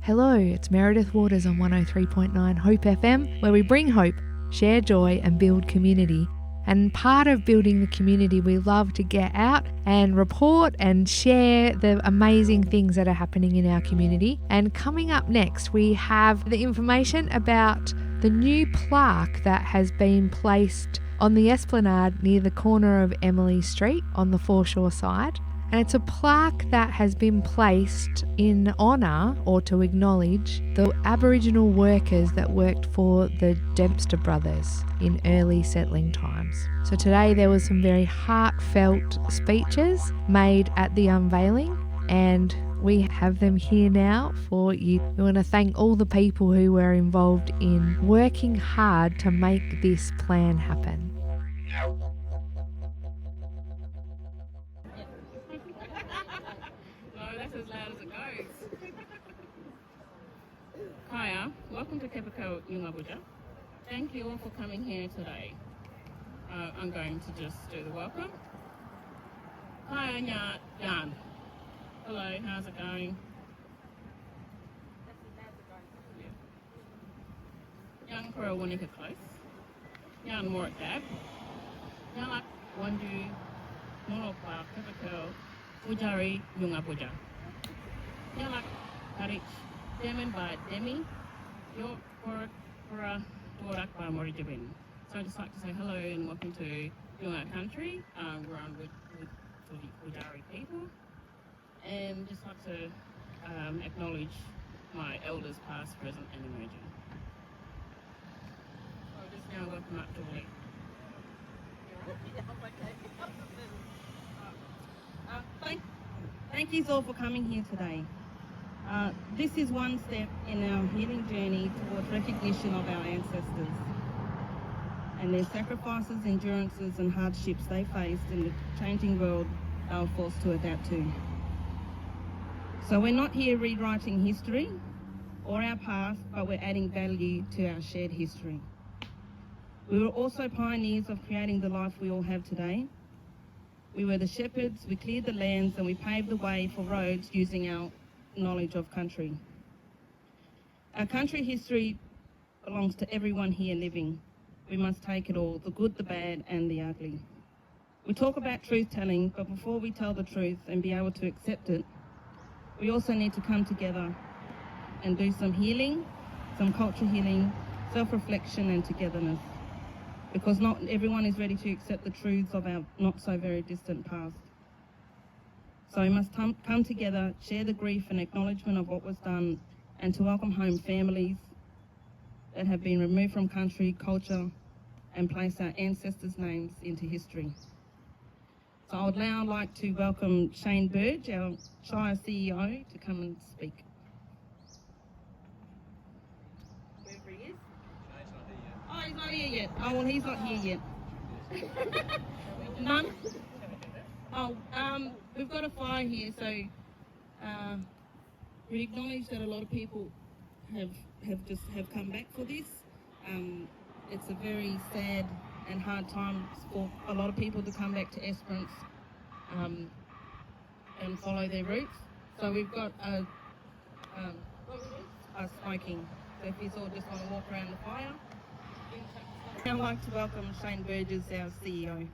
Hello, it's Meredith Waters on 103.9 Hope FM, where we bring hope, share joy and build community. And part of building the community, we love to get out and report and share the amazing things that are happening in our community. And coming up next, we have the information about the new plaque that has been placed on the Esplanade near the corner of Emily Street on the foreshore side. And it's a plaque that has been placed in honour or to acknowledge the Aboriginal workers that worked for the Dempster brothers in early settling times. So today there was some very heartfelt speeches made at the unveiling, and we have them here now for you. We want to thank all the people who were involved in working hard to make this plan happen. As loud as it goes. Hiya, welcome to Kepako Yungabuja. Thank you all for coming here today. I'm going to just do the welcome. Hiya, Jan. Hello, how's it going? Young Kura Wanika Close. Young Morat Dabb. Young Wandu Monopa Kepako Ujari Yungabuja. Yalak Karich, Demin by Demi, York Kora Dorak by Morijabin. So I'd just like to say hello and welcome to Yunga country. We're on with the Udari people. And just like to acknowledge my elders past, present and emerging. So I'll just now welcome up to Lee. Thank you all for coming here today. This is one step in our healing journey towards recognition of our ancestors and their sacrifices, endurances and hardships they faced in the changing world they were forced to adapt to. So we're not here rewriting history or our past, but we're adding value to our shared history. We were also pioneers of creating the life we all have today. We were the shepherds, we cleared the lands and we paved the way for roads using our knowledge of country. Our country history belongs to everyone here living. We must take it all, the good, the bad and the ugly. We talk about truth telling, but before we tell the truth and be able to accept it, we also need to come together and do some healing, some culture healing, self-reflection and togetherness. Because not everyone is ready to accept the truths of our not so very distant past. So we must come together, share the grief and acknowledgement of what was done, and to welcome home families that have been removed from country, culture, and place our ancestors' names into history. So I would now like to welcome Shane Burge, our Shire CEO, to come and speak. Wherever he is. Oh, he's not here yet. Oh, well, he's not here yet. None? Oh, we've got a fire here, so we acknowledge that a lot of people have come back for this. It's a very sad and hard time for a lot of people to come back to Esperance and follow their roots. So we've got a smoking. So if you all just want to walk around the fire. I'd like to welcome Shane Burgess, our CEO.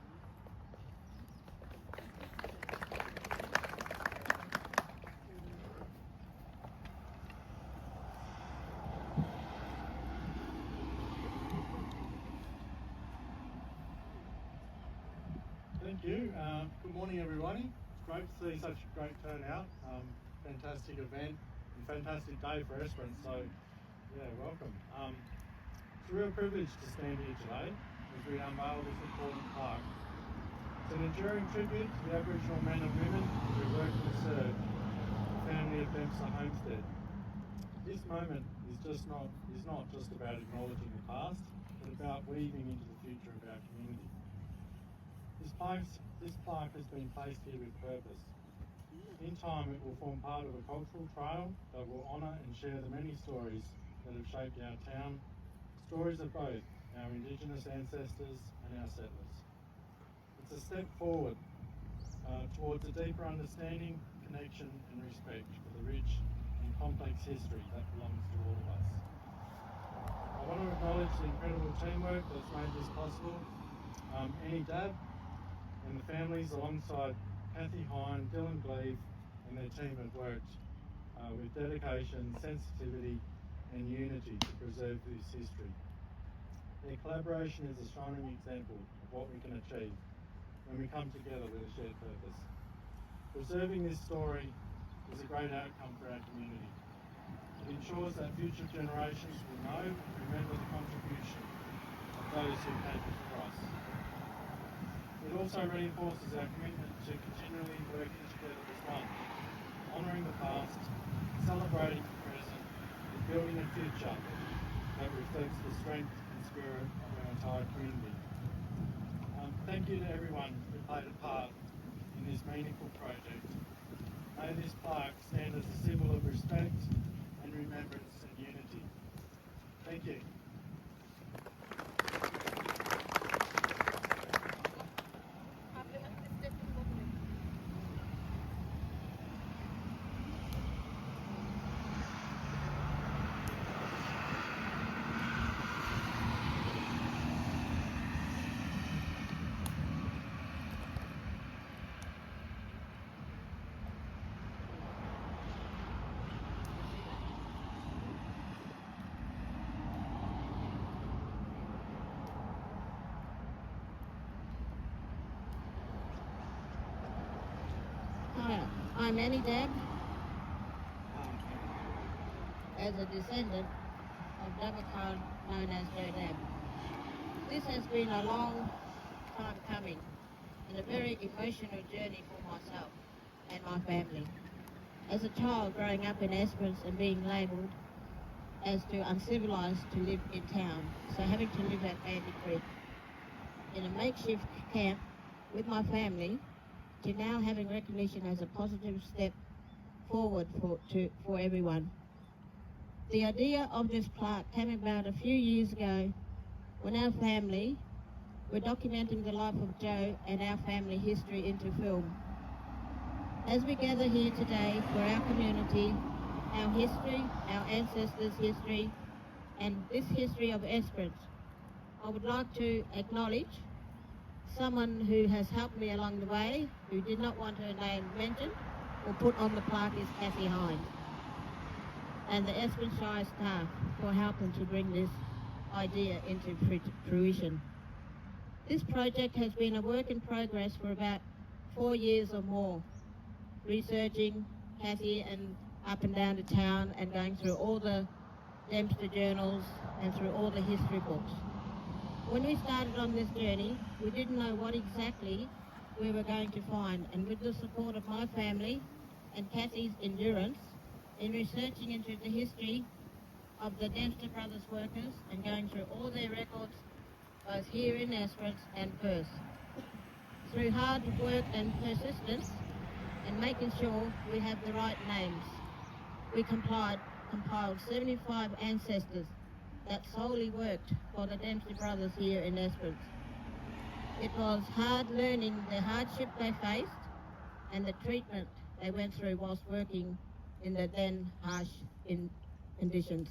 Thank you. Good morning, everybody. It's great to see such a great turnout. Fantastic event and fantastic day for Esperance. So, yeah, welcome. It's a real privilege to stand here today as we unveil this important plaque. It's an enduring tribute to the Aboriginal men and women who worked and served the family of Dempster Homestead. This moment is not just about acknowledging the past, but about weaving into the future of our community. This plaque has been placed here with purpose. In time, it will form part of a cultural trail that will honour and share the many stories that have shaped our town, stories of both our Indigenous ancestors and our settlers. It's a step forward towards a deeper understanding, connection and respect for the rich and complex makes history that belongs to all of us. I want to acknowledge the incredible teamwork that's made this possible. Annie Dabb and the families alongside Kathy Hine, Dylan Gleave and their team have worked with dedication, sensitivity and unity to preserve this history. Their collaboration is a shining example of what we can achieve when we come together with a shared purpose. Preserving this story is a great outcome for our community. It ensures that future generations will know and remember the contribution of those who came before us. It also reinforces our commitment to continually working together as one, honouring the past, celebrating the present, and building a future that reflects the strength and spirit of our entire community. Thank you to everyone who played a part in this meaningful project. May this plaque stand as a symbol of respect and remembrance and unity. Thank you. Hi, I'm Annie Dabb, as a descendant of Wanika known as Joe Dabb. This has been a long time coming and a very emotional journey for myself and my family. As a child growing up in Esperance and being labelled as too uncivilised to live in town, so having to live at Bandy Creek in a makeshift camp with my family, to now having recognition as a positive step forward for everyone. The idea of this plaque came about a few years ago when our family were documenting the life of Joe and our family history into film. As we gather here today for our community, our history, our ancestors' history, and this history of Esperance, I would like to acknowledge someone who has helped me along the way, who did not want her name mentioned or put on the plaque, is Kathy Hine, and the Esperance Shire staff for helping to bring this idea into fruition. This project has been a work in progress for about 4 years or more, researching Kathy and up and down to town and going through all the Dempster journals and through all the history books. When we started on this journey, we didn't know what exactly we were going to find, and with the support of my family and Kathy's endurance in researching into the history of the Dempster Brothers workers and going through all their records, both here in Esperance and Perth, through hard work and persistence and making sure we have the right names, we compiled 75 ancestors that solely worked for the Dempster Brothers here in Esperance. It was hard learning the hardship they faced and the treatment they went through whilst working in the then harsh conditions.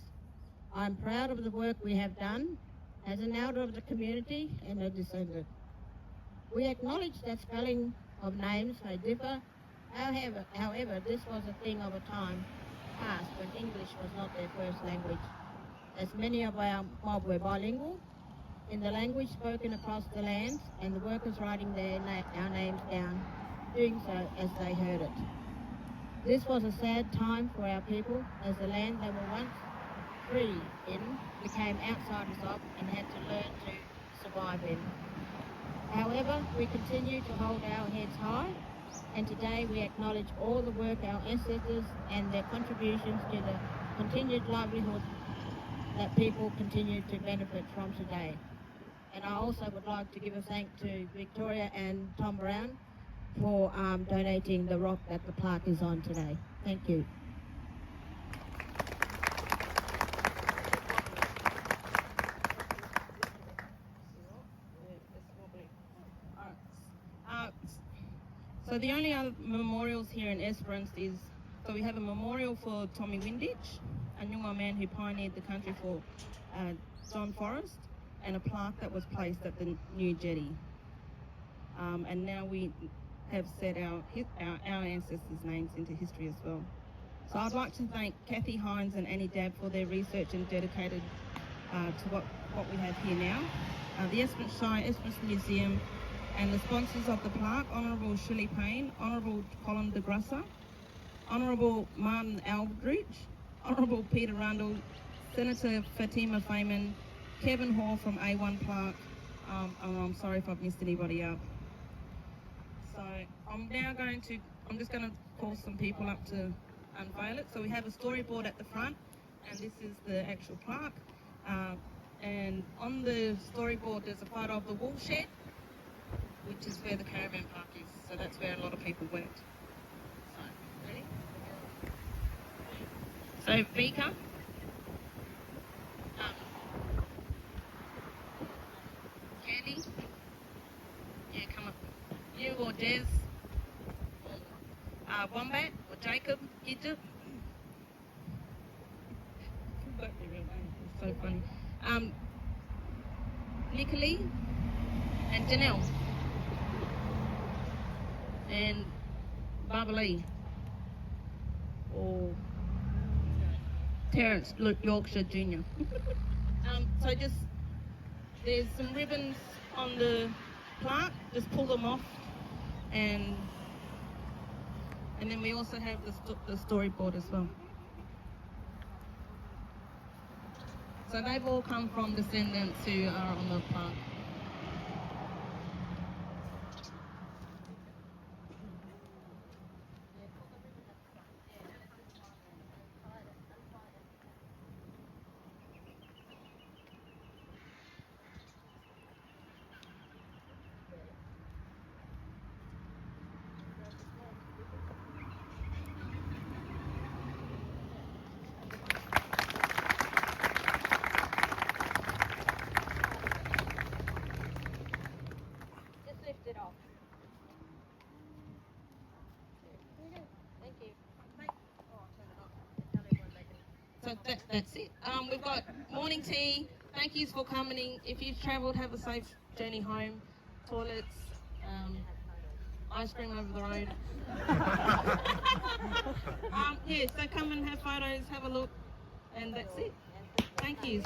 I'm proud of the work we have done as an elder of the community and a descendant. We acknowledge that spelling of names may differ. However, this was a thing of a time past when English was not their first language, as many of our mob were bilingual in the language spoken across the lands, and the workers writing our names down, doing so as they heard it. This was a sad time for our people, as the land they were once free in became outsiders of and had to learn to survive in. However, we continue to hold our heads high, and today we acknowledge all the work our ancestors and their contributions to the continued livelihood that people continue to benefit from today. And I also would like to give a thank to Victoria and Tom Brown for donating the rock that the plaque is on today. Thank you. So the only other memorials here in Esperance is So we have a memorial for Tommy Windich, a Nyunga man who pioneered the country for John Forrest, and a plaque that was placed at the new jetty. And now we have set our ancestors' names into history as well. So I'd like to thank Kathy Hines and Annie Dabb for their research and dedicated to what we have here now. The Esperance Shire, Esperance Museum, and the sponsors of the plaque, Honourable Shirley Payne, Honourable Colin de Grasser, Honourable Martin Aldrich, Honourable Peter Rundle, Senator Fatima Feynman, Kevin Hall from A1 Plaque, and I'm sorry if I've missed anybody up. So I'm just going to call some people up to unveil it. So we have a storyboard at the front, and this is the actual plaque. And on the storyboard there's a photo of the wool shed, which is where the caravan park is. So that's where a lot of people worked. So, ready? So Vika. Candy. Yeah, come up. You or Des. Wombat or Jacob. Egypt. It's so funny. Nicolee and Janelle and Barbalee or Terence Yorkshire Jr. So just there's some ribbons on the plaque, just pull them off, and then we also have the storyboard as well. So they've all come from descendants who are on the plaque. It off. Thank you. So that's it. We've got morning tea. Thank yous for coming. If you've travelled, have a safe journey home. Toilets, ice cream over the road. Yeah, so come and have photos, have a look, and that's it. Thank yous.